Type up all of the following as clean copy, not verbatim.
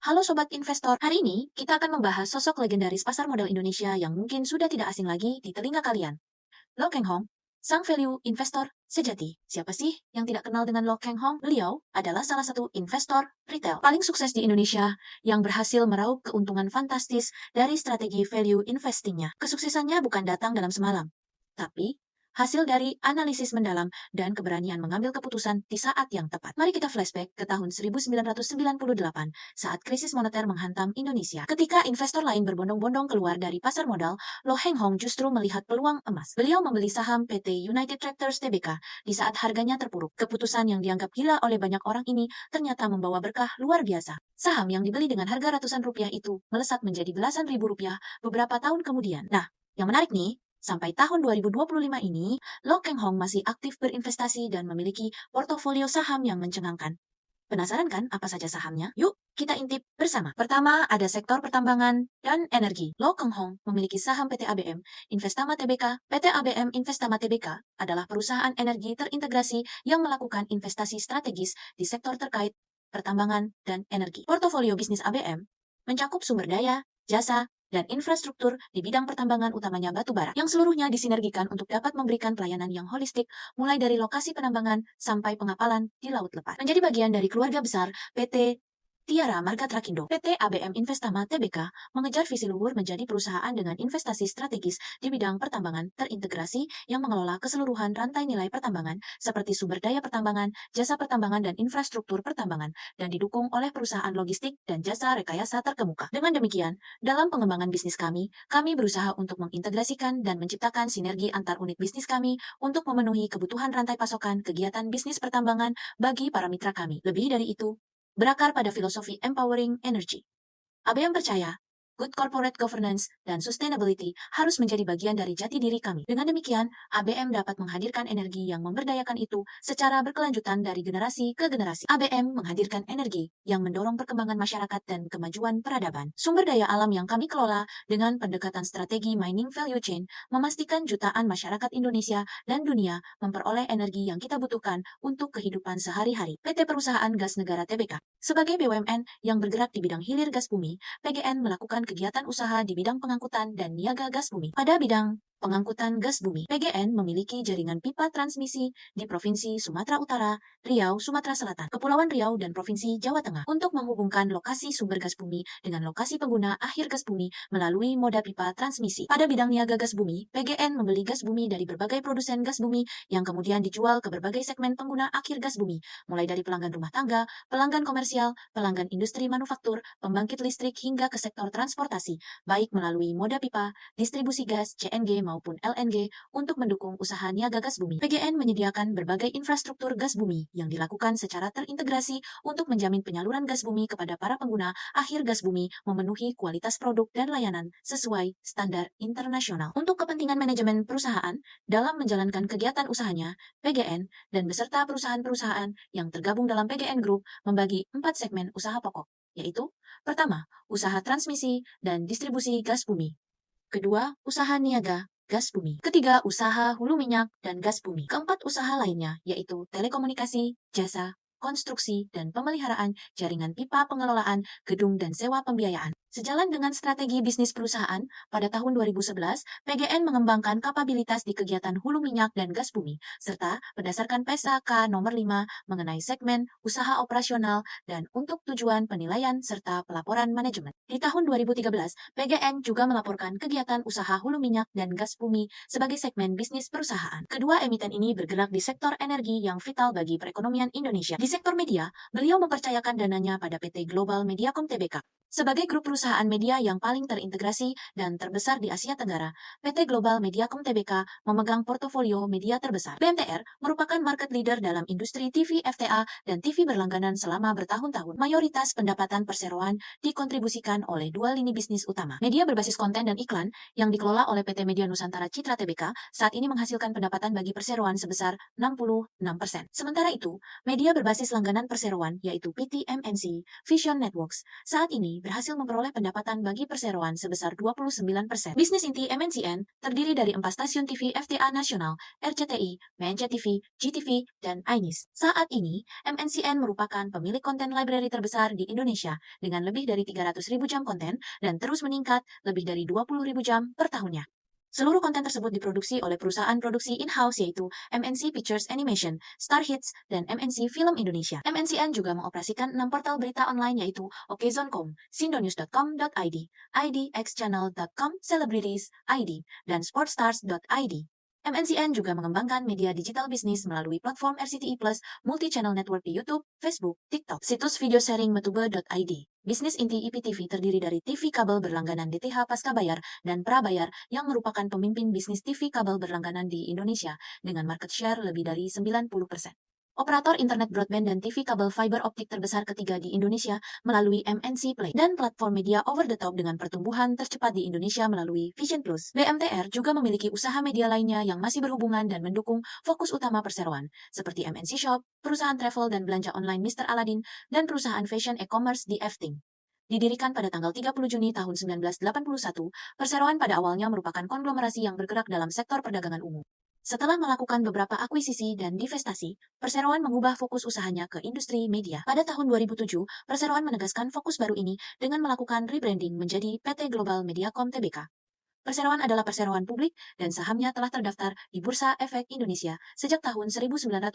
Halo Sobat Investor, hari ini kita akan membahas sosok legendaris pasar modal Indonesia yang mungkin sudah tidak asing lagi di telinga kalian. Lo Keng Hong, sang value investor sejati. Siapa sih yang tidak kenal dengan Lo Keng Hong? Beliau adalah salah satu investor retail paling sukses di Indonesia yang berhasil meraup keuntungan fantastis dari strategi value investingnya. Kesuksesannya bukan datang dalam semalam, tapi hasil dari analisis mendalam dan keberanian mengambil keputusan di saat yang tepat. Mari kita flashback ke tahun 1998 saat krisis moneter menghantam Indonesia. Ketika investor lain berbondong-bondong keluar dari pasar modal, Lo Heng Hong justru melihat peluang emas. Beliau membeli saham PT United Tractors Tbk di saat harganya terpuruk. Keputusan yang dianggap gila oleh banyak orang ini ternyata membawa berkah luar biasa. Saham yang dibeli dengan harga ratusan rupiah itu melesat menjadi belasan ribu rupiah beberapa tahun kemudian. Nah, yang menarik nih, sampai tahun 2025 ini, Lo Keng Hong masih aktif berinvestasi dan memiliki portofolio saham yang mencengangkan. Penasaran kan apa saja sahamnya? Yuk, kita intip bersama. Pertama, ada sektor pertambangan dan energi. Lo Keng Hong memiliki saham PT ABM Investama Tbk. PT ABM Investama Tbk adalah perusahaan energi terintegrasi yang melakukan investasi strategis di sektor terkait pertambangan dan energi. Portofolio bisnis ABM mencakup sumber daya, jasa, dan infrastruktur di bidang pertambangan utamanya batu bara, yang seluruhnya disinergikan untuk dapat memberikan pelayanan yang holistik mulai dari lokasi penambangan sampai pengapalan di laut lepas. Menjadi bagian dari keluarga besar PT Tiara Marga Trakindo, PT ABM Investama Tbk mengejar visi luhur menjadi perusahaan dengan investasi strategis di bidang pertambangan terintegrasi yang mengelola keseluruhan rantai nilai pertambangan seperti sumber daya pertambangan, jasa pertambangan dan infrastruktur pertambangan, dan didukung oleh perusahaan logistik dan jasa rekayasa terkemuka. Dengan demikian, dalam pengembangan bisnis kami berusaha untuk mengintegrasikan dan menciptakan sinergi antar unit bisnis kami untuk memenuhi kebutuhan rantai pasokan kegiatan bisnis pertambangan bagi para mitra kami. Lebih dari itu, berakar pada filosofi empowering energy. ABM percaya, good corporate governance dan sustainability harus menjadi bagian dari jati diri kami. Dengan demikian, ABM dapat menghadirkan energi yang memberdayakan itu secara berkelanjutan dari generasi ke generasi. ABM menghadirkan energi yang mendorong perkembangan masyarakat dan kemajuan peradaban. Sumber daya alam yang kami kelola dengan pendekatan strategi mining value chain memastikan jutaan masyarakat Indonesia dan dunia memperoleh energi yang kita butuhkan untuk kehidupan sehari-hari. PT Perusahaan Gas Negara Tbk sebagai BUMN yang bergerak di bidang hilir gas bumi, PGN melakukan kegiatan usaha di bidang pengangkutan dan niaga gas bumi. Pada bidang pengangkutan gas bumi, PGN memiliki jaringan pipa transmisi di Provinsi Sumatera Utara, Riau, Sumatera Selatan, Kepulauan Riau, dan Provinsi Jawa Tengah untuk menghubungkan lokasi sumber gas bumi dengan lokasi pengguna akhir gas bumi melalui moda pipa transmisi. Pada bidang niaga gas bumi, PGN membeli gas bumi dari berbagai produsen gas bumi yang kemudian dijual ke berbagai segmen pengguna akhir gas bumi, mulai dari pelanggan rumah tangga, pelanggan komersial, pelanggan industri manufaktur, pembangkit listrik hingga ke sektor transportasi, baik melalui moda pipa, distribusi gas, CNG maupun LNG untuk mendukung usaha niaga gas bumi. PGN menyediakan berbagai infrastruktur gas bumi yang dilakukan secara terintegrasi untuk menjamin penyaluran gas bumi kepada para pengguna akhir gas bumi memenuhi kualitas produk dan layanan sesuai standar internasional. Untuk kepentingan manajemen perusahaan dalam menjalankan kegiatan usahanya, PGN dan beserta perusahaan-perusahaan yang tergabung dalam PGN Group membagi 4 segmen usaha pokok, yaitu pertama, usaha transmisi dan distribusi gas bumi. Kedua, usaha niaga gas bumi. Ketiga, usaha hulu minyak dan gas bumi. Keempat, usaha lainnya, yaitu telekomunikasi, jasa, konstruksi, dan pemeliharaan jaringan pipa pengelolaan, gedung, dan sewa pembiayaan. Sejalan dengan strategi bisnis perusahaan, pada tahun 2011, PGN mengembangkan kapabilitas di kegiatan hulu minyak dan gas bumi, serta berdasarkan PSAK nomor 5 mengenai segmen usaha operasional dan untuk tujuan penilaian serta pelaporan manajemen. Di tahun 2013, PGN juga melaporkan kegiatan usaha hulu minyak dan gas bumi sebagai segmen bisnis perusahaan. Kedua emiten ini bergerak di sektor energi yang vital bagi perekonomian Indonesia. Di sektor media, beliau mempercayakan dananya pada PT Global Mediacom Tbk. Sebagai grup perusahaan media yang paling terintegrasi dan terbesar di Asia Tenggara, PT Global Mediacom Tbk memegang portofolio media terbesar. BMTR merupakan market leader dalam industri TV FTA dan TV berlangganan selama bertahun-tahun. Mayoritas pendapatan perseroan dikontribusikan oleh dua lini bisnis utama. Media berbasis konten dan iklan yang dikelola oleh PT Media Nusantara Citra Tbk saat ini menghasilkan pendapatan bagi perseroan sebesar 66%. Sementara itu, media berbasis langganan perseroan yaitu PT MNC Vision Networks saat ini ini berhasil memperoleh pendapatan bagi perseroan sebesar 29%. Bisnis inti MNCN terdiri dari 4 stasiun TV FTA nasional, RCTI, MNC TV, GTV, dan iNews. Saat ini, MNCN merupakan pemilik konten library terbesar di Indonesia dengan lebih dari 300.000 jam konten dan terus meningkat lebih dari 20.000 jam per tahunnya. Seluruh konten tersebut diproduksi oleh perusahaan produksi in-house yaitu MNC Pictures Animation, Star Hits, dan MNC Film Indonesia. MNCN juga mengoperasikan 6 portal berita online yaitu Okezone.com, sindonews.com.id, idxchannel.com, celebrities.id, dan sportstars.id. MNCN juga mengembangkan media digital bisnis melalui platform RCTI Plus, multi-channel network di YouTube, Facebook, TikTok, situs video sharing metube.id. Bisnis inti IPTV terdiri dari TV kabel berlangganan DTH pasca bayar dan prabayar yang merupakan pemimpin bisnis TV kabel berlangganan di Indonesia dengan market share lebih dari 90%. Operator internet broadband dan TV kabel fiber optik terbesar ketiga di Indonesia melalui MNC Play dan platform media over the top dengan pertumbuhan tercepat di Indonesia melalui Vision Plus. BMTR juga memiliki usaha media lainnya yang masih berhubungan dan mendukung fokus utama perseroan, seperti MNC Shop, perusahaan travel dan belanja online Mr. Aladin, dan perusahaan fashion e-commerce di Efting. Didirikan pada tanggal 30 Juni tahun 1981, perseroan pada awalnya merupakan konglomerasi yang bergerak dalam sektor perdagangan umum. Setelah melakukan beberapa akuisisi dan divestasi, perseroan mengubah fokus usahanya ke industri media. Pada tahun 2007, perseroan menegaskan fokus baru ini dengan melakukan rebranding menjadi PT Global Mediacom Tbk. Perseroan adalah perseroan publik dan sahamnya telah terdaftar di Bursa Efek Indonesia sejak tahun 1995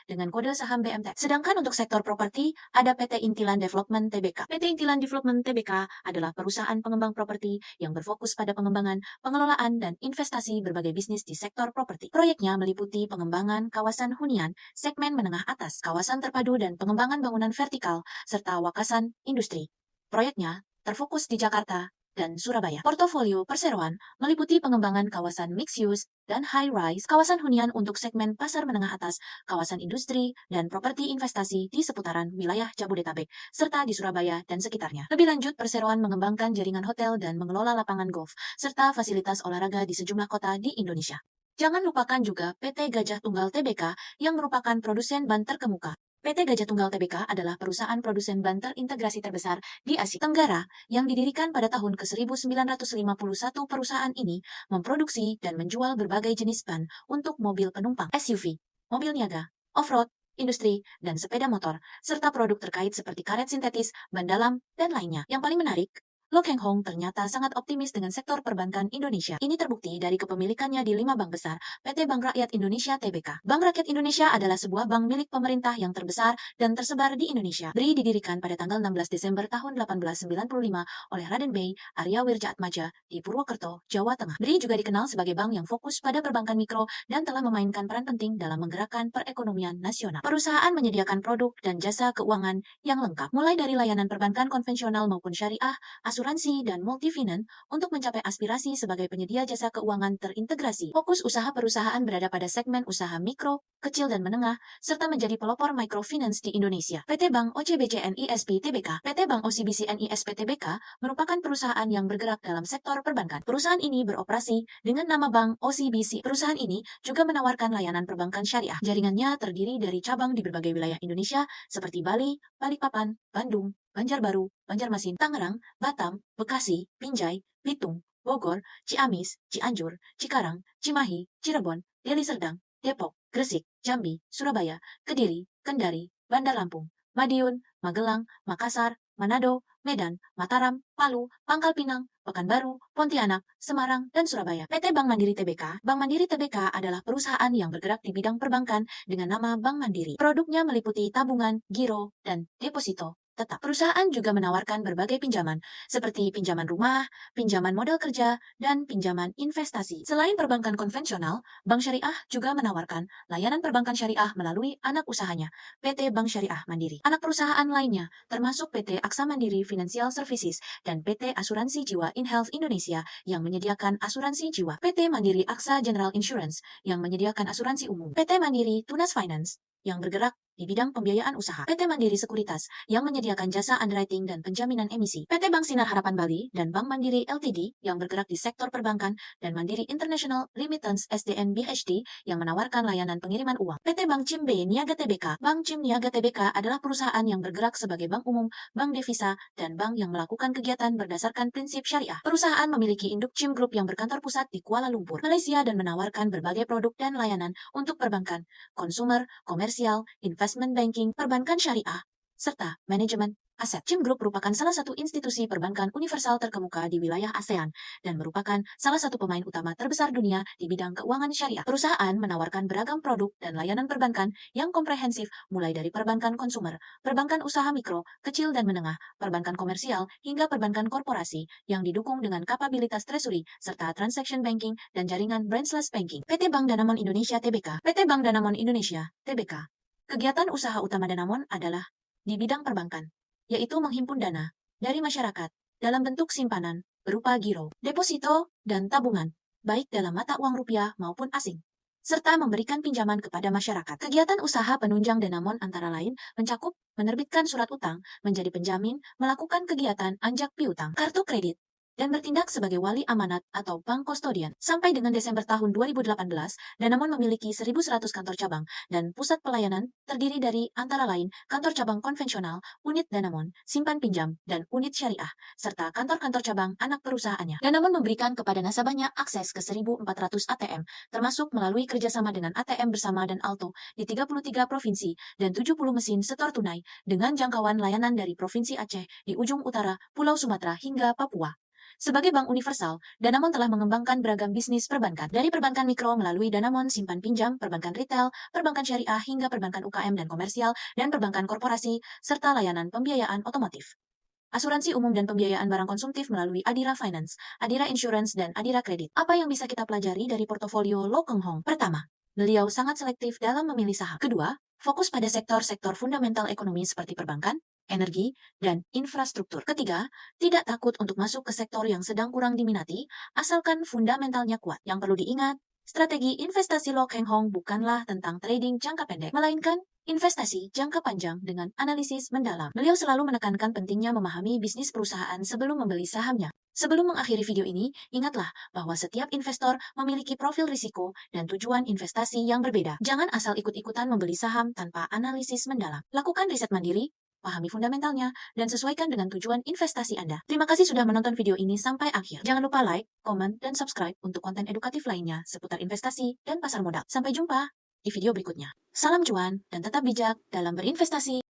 dengan kode saham BMT. Sedangkan untuk sektor properti, ada PT Intilan Development Tbk. PT Intilan Development Tbk adalah perusahaan pengembang properti yang berfokus pada pengembangan, pengelolaan, dan investasi berbagai bisnis di sektor properti. Proyeknya meliputi pengembangan kawasan hunian, segmen menengah atas, kawasan terpadu, dan pengembangan bangunan vertikal, serta wakasan industri. Proyeknya terfokus di Jakarta dan Surabaya. Portofolio perseroan meliputi pengembangan kawasan mixed use dan high-rise, kawasan hunian untuk segmen pasar menengah atas, kawasan industri, dan properti investasi di seputaran wilayah Jabodetabek, serta di Surabaya dan sekitarnya. Lebih lanjut, perseroan mengembangkan jaringan hotel dan mengelola lapangan golf, serta fasilitas olahraga di sejumlah kota di Indonesia. Jangan lupakan juga PT Gajah Tunggal Tbk yang merupakan produsen ban terkemuka. PT Gajah Tunggal Tbk adalah perusahaan produsen ban terintegrasi terbesar di Asia Tenggara yang didirikan pada tahun ke-1951. Perusahaan ini memproduksi dan menjual berbagai jenis ban untuk mobil penumpang, SUV, mobil niaga, off-road, industri, dan sepeda motor, serta produk terkait seperti karet sintetis, ban dalam, dan lainnya. Yang paling menarik, Lo Keng Hong ternyata sangat optimis dengan sektor perbankan Indonesia. Ini terbukti dari kepemilikannya di 5 bank besar, PT Bank Rakyat Indonesia Tbk. Bank Rakyat Indonesia adalah sebuah bank milik pemerintah yang terbesar dan tersebar di Indonesia. BRI didirikan pada tanggal 16 Desember tahun 1895 oleh Raden Bey Arya Wirjaatmaja di Purwokerto, Jawa Tengah. BRI juga dikenal sebagai bank yang fokus pada perbankan mikro dan telah memainkan peran penting dalam menggerakkan perekonomian nasional. Perusahaan menyediakan produk dan jasa keuangan yang lengkap, mulai dari layanan perbankan konvensional maupun syariah, asuransi, dan multifinance untuk mencapai aspirasi sebagai penyedia jasa keuangan terintegrasi. Fokus usaha perusahaan berada pada segmen usaha mikro, kecil dan menengah, serta menjadi pelopor microfinance di Indonesia. PT Bank OCBC NISP Tbk. PT Bank OCBC NISP Tbk merupakan perusahaan yang bergerak dalam sektor perbankan. Perusahaan ini beroperasi dengan nama Bank OCBC. Perusahaan ini juga menawarkan layanan perbankan syariah. Jaringannya terdiri dari cabang di berbagai wilayah Indonesia seperti Bali, Balikpapan, Bandung, Banjarbaru, Banjarmasin, Tangerang, Batam, Bekasi, Binjai, Bitung, Bogor, Ciamis, Cianjur, Cikarang, Cimahi, Cirebon, Deli Serdang, Depok, Gresik, Jambi, Surabaya, Kediri, Kendari, Bandar Lampung, Madiun, Magelang, Makassar, Manado, Medan, Mataram, Palu, Pangkal Pinang, Pekanbaru, Pontianak, Semarang, dan Surabaya. PT Bank Mandiri Tbk. Bank Mandiri Tbk adalah perusahaan yang bergerak di bidang perbankan dengan nama Bank Mandiri. Produknya meliputi tabungan, giro, dan deposito tetap. Perusahaan juga menawarkan berbagai pinjaman, seperti pinjaman rumah, pinjaman modal kerja, dan pinjaman investasi. Selain perbankan konvensional, Bank Syariah juga menawarkan layanan perbankan syariah melalui anak usahanya, PT Bank Syariah Mandiri. Anak perusahaan lainnya termasuk PT Aksa Mandiri Financial Services dan PT Asuransi Jiwa InHealth Indonesia yang menyediakan asuransi jiwa, PT Mandiri Aksa General Insurance yang menyediakan asuransi umum, PT Mandiri Tunas Finance yang bergerak di bidang pembiayaan usaha. PT Mandiri Sekuritas yang menyediakan jasa underwriting dan penjaminan emisi. PT Bank Sinar Harapan Bali dan Bank Mandiri Ltd yang bergerak di sektor perbankan dan Mandiri International Remittance SDN BHD yang menawarkan layanan pengiriman uang. PT Bank Cimb Niaga Tbk. Bank Cimb Niaga Tbk adalah perusahaan yang bergerak sebagai bank umum, bank devisa, dan bank yang melakukan kegiatan berdasarkan prinsip syariah. Perusahaan memiliki induk Cimb Group yang berkantor pusat di Kuala Lumpur, Malaysia dan menawarkan berbagai produk dan layanan untuk perbankan, konsumer, komersial, investment banking, perbankan syariah, serta manajemen aset. Cimb Group merupakan salah satu institusi perbankan universal terkemuka di wilayah ASEAN dan merupakan salah satu pemain utama terbesar dunia di bidang keuangan syariah. Perusahaan menawarkan beragam produk dan layanan perbankan yang komprehensif mulai dari perbankan konsumer, perbankan usaha mikro, kecil dan menengah, perbankan komersial, hingga perbankan korporasi yang didukung dengan kapabilitas treasury serta transaction banking dan jaringan branchless banking. PT Bank Danamon Indonesia Tbk. PT Bank Danamon Indonesia Tbk. Kegiatan usaha utama Danamon adalah di bidang perbankan, yaitu menghimpun dana dari masyarakat dalam bentuk simpanan berupa giro, deposito, dan tabungan, baik dalam mata uang rupiah maupun asing, serta memberikan pinjaman kepada masyarakat. Kegiatan usaha penunjang Danamon antara lain mencakup menerbitkan surat utang, menjadi penjamin, melakukan kegiatan anjak piutang, kartu kredit, dan bertindak sebagai wali amanat atau bank kustodian. Sampai dengan Desember tahun 2018, Danamon memiliki 1.100 kantor cabang dan pusat pelayanan terdiri dari antara lain kantor cabang konvensional, unit Danamon, simpan pinjam, dan unit syariah, serta kantor-kantor cabang anak perusahaannya. Danamon memberikan kepada nasabahnya akses ke 1.400 ATM, termasuk melalui kerjasama dengan ATM Bersama dan Alto di 33 provinsi dan 70 mesin setor tunai dengan jangkauan layanan dari Provinsi Aceh di ujung utara, Pulau Sumatera hingga Papua. Sebagai bank universal, Danamon telah mengembangkan beragam bisnis perbankan, dari perbankan mikro melalui Danamon simpan pinjam, perbankan retail, perbankan syariah hingga perbankan UKM dan komersial, dan perbankan korporasi, serta layanan pembiayaan otomotif, asuransi umum dan pembiayaan barang konsumtif melalui Adira Finance, Adira Insurance, dan Adira Credit. Apa yang bisa kita pelajari dari portofolio Loh Keng Hong? Pertama, beliau sangat selektif dalam memilih saham. Kedua, fokus pada sektor-sektor fundamental ekonomi seperti perbankan, energi, dan infrastruktur. Ketiga, tidak takut untuk masuk ke sektor yang sedang kurang diminati, asalkan fundamentalnya kuat. Yang perlu diingat, strategi investasi Loh Keng Hong bukanlah tentang trading jangka pendek, melainkan investasi jangka panjang dengan analisis mendalam. Beliau selalu menekankan pentingnya memahami bisnis perusahaan sebelum membeli sahamnya. Sebelum mengakhiri video ini, ingatlah bahwa setiap investor memiliki profil risiko dan tujuan investasi yang berbeda. Jangan asal ikut-ikutan membeli saham tanpa analisis mendalam. Lakukan riset mandiri, pahami fundamentalnya, dan sesuaikan dengan tujuan investasi Anda. Terima kasih sudah menonton video ini sampai akhir. Jangan lupa like, komen, dan subscribe untuk konten edukatif lainnya seputar investasi dan pasar modal. Sampai jumpa di video berikutnya. Salam cuan dan tetap bijak dalam berinvestasi.